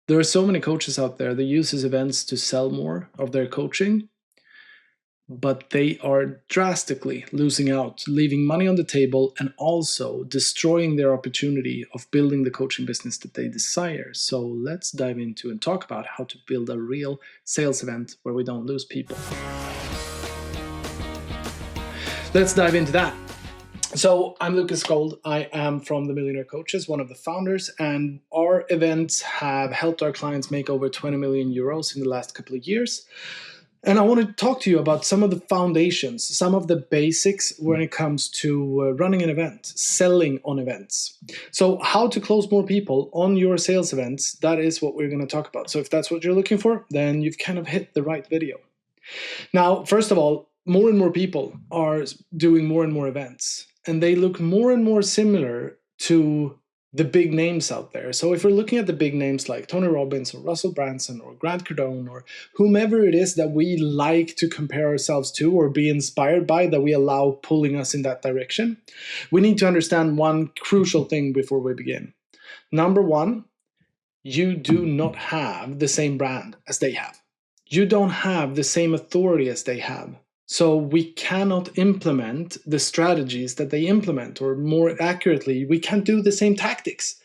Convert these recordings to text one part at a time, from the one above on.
There are so many coaches out there that uses events to sell more of their coaching, but they are drastically losing out, leaving money on the table, and also destroying their opportunity of building the coaching business that they desire. So let's dive into and talk about how to build a real sales event where we don't lose people. Let's dive into that. So I'm Lucas Gold. I am from The Millionaire Coaches, one of the founders, and our events have helped our clients make over 20 million euros in the last couple of years. And I want to talk to you about some of the foundations, some of the basics when it comes to running an event, selling on events. So how to close more people on your sales events, that is what we're going to talk about. So if that's what you're looking for, then you've kind of hit the right video. Now, first of all, more and more people are doing more and more events, and they look more and more similar to the big names out there. So if we're looking at the big names like Tony Robbins or Russell Brunson or Grant Cardone or whomever it is that we like to compare ourselves to or be inspired by, that we allow pulling us in that direction, we need to understand one crucial thing before we begin. Number one, you do not have the same brand as they have. You don't have the same authority as they have. So we cannot implement the strategies that they implement, or more accurately, we can't do the same tactics.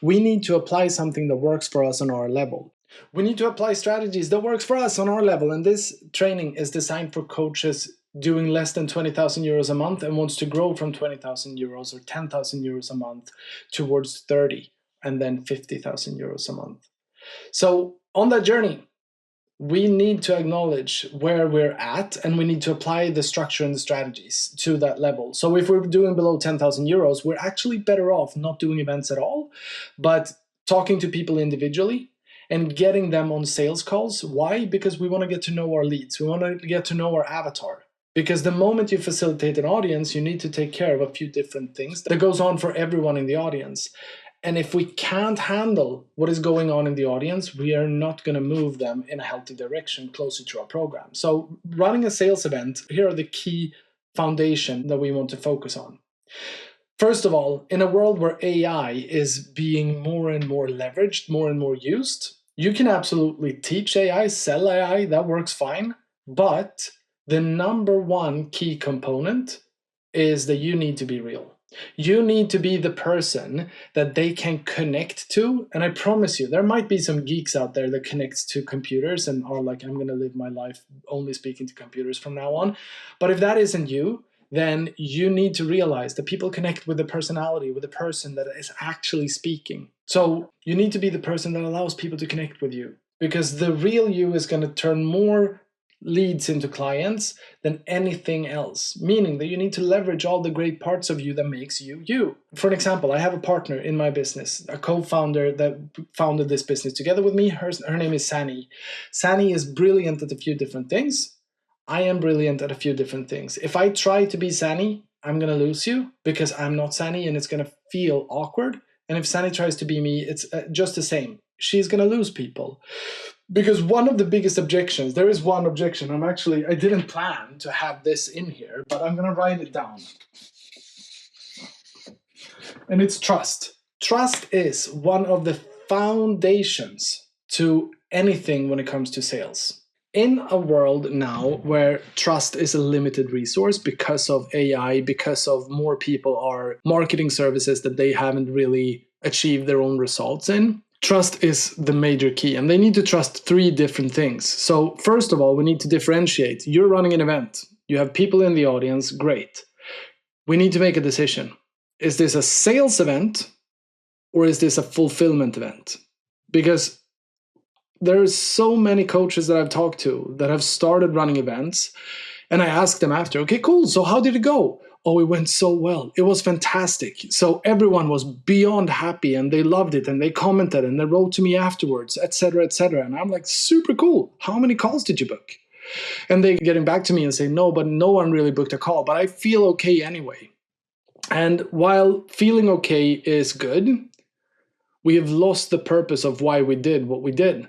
We need to apply something that works for us on our level. We need to apply strategies that works for us on our level. And this training is designed for coaches doing less than 20,000 euros a month and wants to grow from 20,000 euros or 10,000 euros a month towards 30 and then 50,000 euros a month. So on that journey, we need to acknowledge where we're at, and we need to apply the structure and the strategies to that level. So if we're doing below 10,000 euros, we're actually better off not doing events at all, but talking to people individually and getting them on sales calls. Why? Because we want to get to know our leads. We want to get to know our avatar. Because the moment you facilitate an audience, you need to take care of a few different things that goes on for everyone in the audience. And if we can't handle what is going on in the audience, we are not going to move them in a healthy direction closer to our program. So running a sales event, here are the key foundation that we want to focus on. First of all, in a world where AI is being more and more leveraged, more and more used, you can absolutely teach AI, sell AI, that works fine. But the number one key component is that you need to be real. You need to be the person that they can connect to. And I promise you, there might be some geeks out there that connects to computers and are like, I'm going to live my life only speaking to computers from now on. But if that isn't you, then you need to realize that people connect with the personality, with the person that is actually speaking. So you need to be the person that allows people to connect with you, because the real you is going to turn more leads into clients than anything else, meaning that you need to leverage all the great parts of you that makes you you. For an example, I have a partner in my business, a co-founder that founded this business together with me. Her name is Sani. Sani is brilliant at a few different things. I am brilliant at a few different things. If I try to be Sani, I'm going to lose you because I'm not Sani, and it's going to feel awkward. And if Sani tries to be me, it's just the same. She's going to lose people. Because one of the biggest objections, there is one objection. I didn't plan to have this in here, but I'm going to write it down. And it's trust. Trust is one of the foundations to anything when it comes to sales. In a world now where trust is a limited resource because of AI, because of more people are marketing services that they haven't really achieved their own results in, trust is the major key, and they need to trust three different things. So first of all, we need to differentiate. You're running an event. You have people in the audience. Great. We need to make a decision. Is this a sales event or is this a fulfillment event? Because there are so many coaches that I've talked to that have started running events, and I asked them after, okay, cool. So how did it go? Oh, it went so well. It was fantastic. So everyone was beyond happy and they loved it and they commented and they wrote to me afterwards, etc., etc. And I'm like, super cool. How many calls did you book? And they're getting back to me and say, no, but no one really booked a call, but I feel okay anyway. And while feeling okay is good, we have lost the purpose of why we did what we did.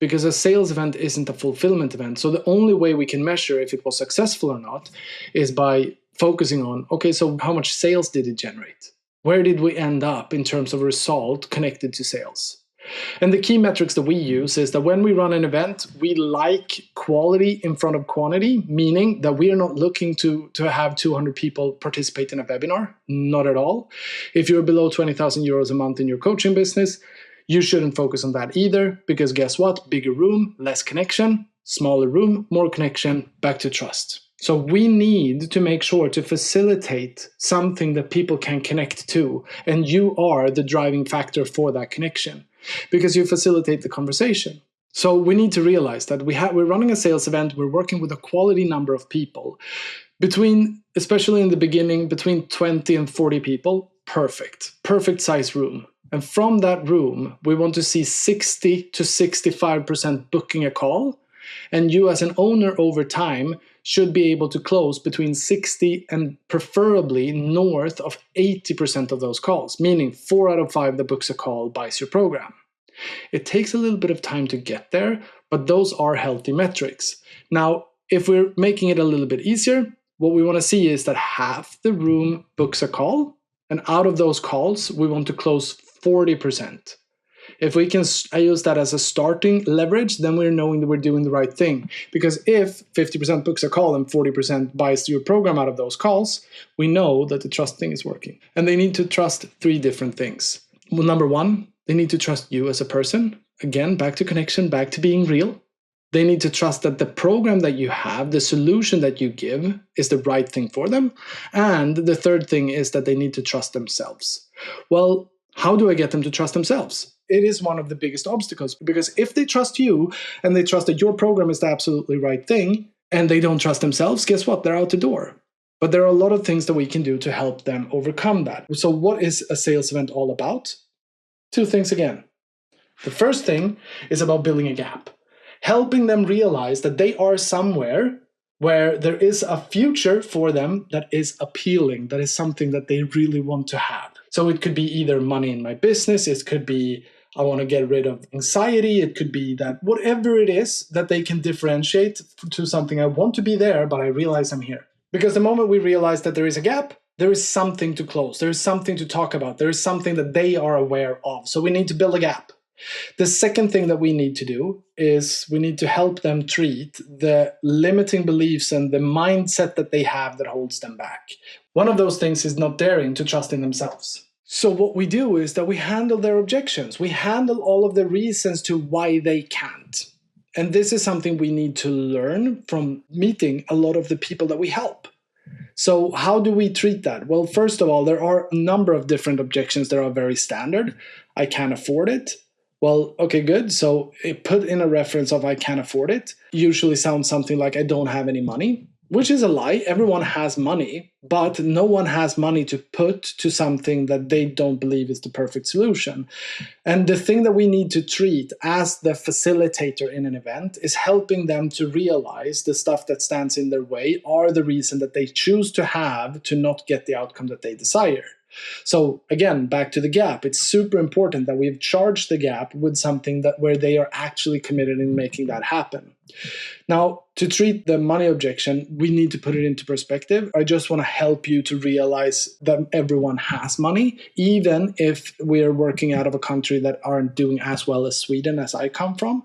Because a sales event isn't a fulfillment event. So the only way we can measure if it was successful or not is by focusing on, okay, so how much sales did it generate? Where did we end up in terms of result connected to sales? And the key metrics that we use is that when we run an event, we like quality in front of quantity, meaning that we are not looking to have 200 people participate in a webinar, not at all. If you're below 20,000 euros a month in your coaching business, you shouldn't focus on that either, because guess what? Bigger room, less connection, smaller room, more connection, back to trust. So we need to make sure to facilitate something that people can connect to, and you are the driving factor for that connection because you facilitate the conversation. So we need to realize that we're running a sales event, we're working with a quality number of people, especially in the beginning, between 20 and 40 people, perfect size room. And from that room, we want to see 60 to 65% booking a call. And you as an owner over time should be able to close between 60 and preferably north of 80% of those calls, meaning 4 out of 5 that books a call buys your program. It takes a little bit of time to get there, but those are healthy metrics. Now, if we're making it a little bit easier, what we want to see is that half the room books a call, and out of those calls, we want to close 40%. If we can use that as a starting leverage, then we're knowing that we're doing the right thing. Because if 50% books a call and 40% buys your program out of those calls, we know that the trust thing is working. And they need to trust 3 different things. Well, number 1, they need to trust you as a person. Again, back to connection, back to being real. They need to trust that the program that you have, the solution that you give, is the right thing for them. And the third thing is that they need to trust themselves. Well, how do I get them to trust themselves? It is one of the biggest obstacles, because if they trust you and they trust that your program is the absolutely right thing and they don't trust themselves, guess what? They're out the door. But there are a lot of things that we can do to help them overcome that. So what is a sales event all about? 2 things again. The first thing is about building a gap, helping them realize that they are somewhere where there is a future for them that is appealing, that is something that they really want to have. So it could be either money in my business, it could be I want to get rid of anxiety, it could be that whatever it is that they can differentiate to something, I want to be there, but I realize I'm here. Because the moment we realize that there is a gap, there is something to close, there is something to talk about, there is something that they are aware of. So we need to build a gap. The second thing that we need to do is we need to help them treat the limiting beliefs and the mindset that they have that holds them back. One of those things is not daring to trust in themselves. So what we do is that we handle their objections. We handle all of the reasons to why they can't. And this is something we need to learn from meeting a lot of the people that we help. So how do we treat that? Well, first of all, there are a number of different objections that are very standard. I can't afford it. Well, okay, good. So put in a reference of I can't afford it. Usually sounds something like I don't have any money, which is a lie. Everyone has money, but no one has money to put to something that they don't believe is the perfect solution. And the thing that we need to treat as the facilitator in an event is helping them to realize the stuff that stands in their way are the reason that they choose to have to not get the outcome that they desire. So again, back to the gap, it's super important that we've charged the gap with something that where they are actually committed in making that happen. Now, to treat the money objection, we need to put it into perspective. I just want to help you to realize that everyone has money, even if we're working out of a country that aren't doing as well as Sweden as I come from.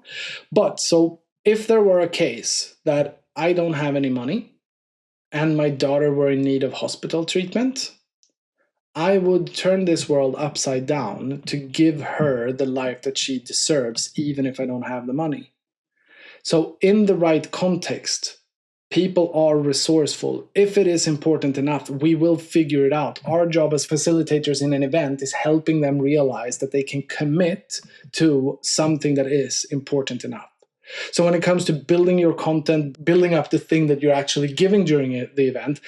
But so if there were a case that I don't have any money and my daughter were in need of hospital treatment, I would turn this world upside down to give her the life that she deserves, even if I don't have the money. So in the right context, people are resourceful. If it is important enough, we will figure it out. Our job as facilitators in an event is helping them realize that they can commit to something that is important enough. So when it comes to building your content, building up the thing that you're actually giving during the event,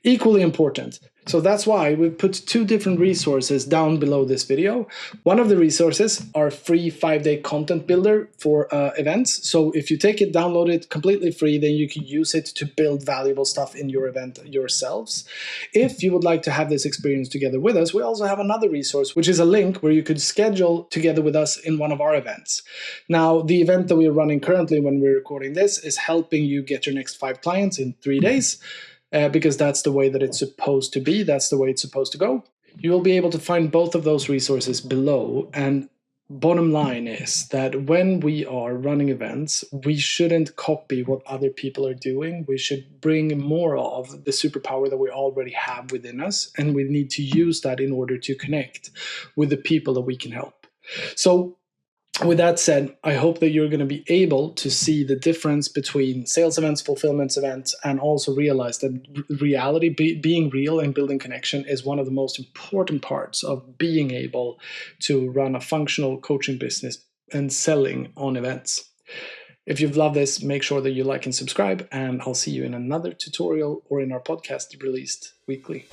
equally important. So that's why we've put 2 different resources down below this video. One of the resources are free 5-day content builder for events. So if you take it, download it completely free, then you can use it to build valuable stuff in your event yourselves. If you would like to have this experience together with us, we also have another resource, which is a link where you could schedule together with us in one of our events. Now, the event that we're running currently when we're recording this is helping you get your next 5 clients in 3 days. Because that's the way that it's supposed to be. That's the way it's supposed to go. You will be able to find both of those resources below. And bottom line is that when we are running events, we shouldn't copy what other people are doing. We should bring more of the superpower that we already have within us, and we need to use that in order to connect with the people that we can help. So with that said, I hope that you're going to be able to see the difference between sales events, fulfillment events, and also realize that reality, being real and building connection is one of the most important parts of being able to run a functional coaching business and selling on events. If you've loved this, make sure that you like and subscribe, and I'll see you in another tutorial or in our podcast released weekly.